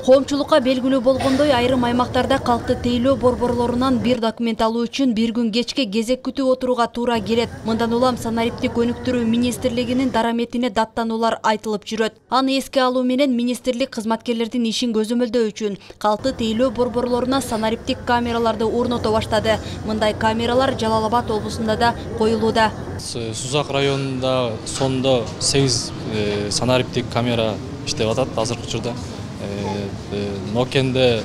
Коомчулукка белгилүү болгондой, айрым аймактарда калкты тейлөө борборлорунан бир документ алуу үчүн бир күн кечке кезек күтүп отурууга туура келет. Мындан улам санариптик өнүктүрүү министрлигинин дараметине даттануулар айтылып жүрөт. Аны эске алуу менен министрлик кызматкерлердин ишин көзөмөлдөө үчүн калкты тейлөө борборлоруна санариптик камераларды орното баштады. Мындай камералар Жалал Абад облусунда да коюлууда. Сузак районунда сондо 8 санариптик камера иштеп атат азыркы учурда. Нокенде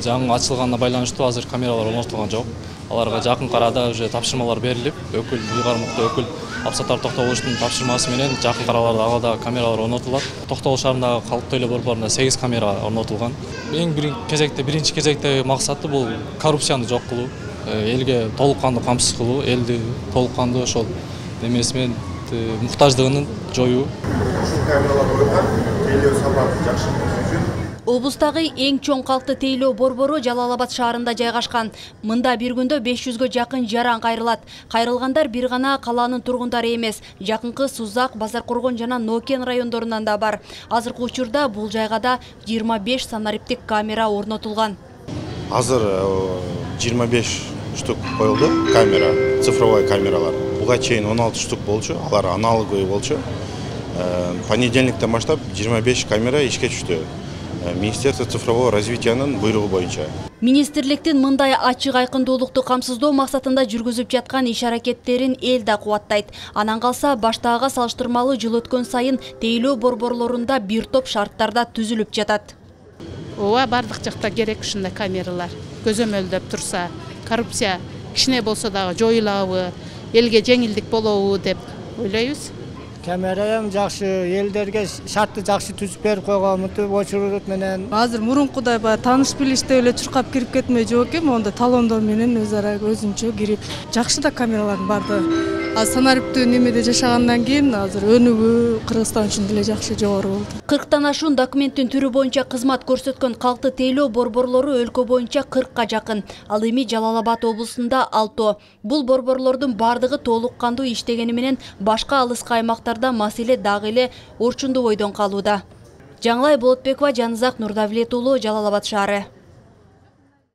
жаңы ачылганына байланыштуу азыр камералар орнотулган жок. Аларга жакын арада уже тапшырмалар берилип, өкүл кармакта өкүл Абсаттар Токтогуловдун тапшырмасы менен жакын араларда камералар орнотулат. Токтогул шаарындагы калкты тейлөө борборунда 8 камера орнотулган. Эң биринчи кезекте максаты бул коррупцияны жок кылуу, элге толук кандуу камсыз кылуу, элди толук кандуу ошол немеси менен муктаждыгын жоюу. Облустагы эң чоң калкты тейлөө борбору Жалал Абад шаарында жайгашкан. Мында бир күндө 500гө жакын жаран кайрылат. Кайрылгандар бир гана калаанын тургундары эмес, жакынкы Сузак, Базаркоргон жана Нокен райондорунан да бар. Азыркы учурда бул жайга да 25 санариптик камера орнотулган. Азыр 25 штук коюлду камера, цифровой камералар. Буга чейин 16 штук болчу, алар аналоговый болчу. Понедельниктен баштап 25 камера ишке түштү. Министерство цифрового развитиянын буйругу боюнча. Министрликтин мындай ачык айкындуулукту камсыздоо максатында жүргүзүп жаткан иш аракеттерин эл да кубаттайт. Анан калса баштагыга салыштырмалуу жыл өткөн сайын тейлөө борборлорунда бир топ шарттарда түзүлүп жатат. Ооба, бардык жакта керек ушундай камералар. Көзөмөлдөп турса, коррупция кичине болсо дагы жоюлабы, элге жеңилдик болобу деп ойлойбуз. Камераям жакшы, элдерге шартты жакшы түзүп берип койгон, мынтип очурут менен. Азыр мурункудай баягы тааныш билиште эле чуркап кирип кетмей жок экен, монда талондор менен өз ара өзүнчө кирип. Жакшы да камералардын барды. Санариптүү немеде жашагандан кийин азыр өнүгүү Кыргызстан үчүн деле жакшы жогору болду. 40тан ашуун документтин түрү боюнча кызмат көрсөткөн калкты тейлөө борборлору өлкө боюнча 40ка жакын. Ал эми Жалал Абад облусунда 6. Бул борборлордун бардыгы толук кандуу иштегени менен башка алыскы аймактарда маселе дагы эле орчундуу бойдон калууда. Жаңылай Болотбекова, Жанызак Нурдавлет уулу, Жалал Абад шаары.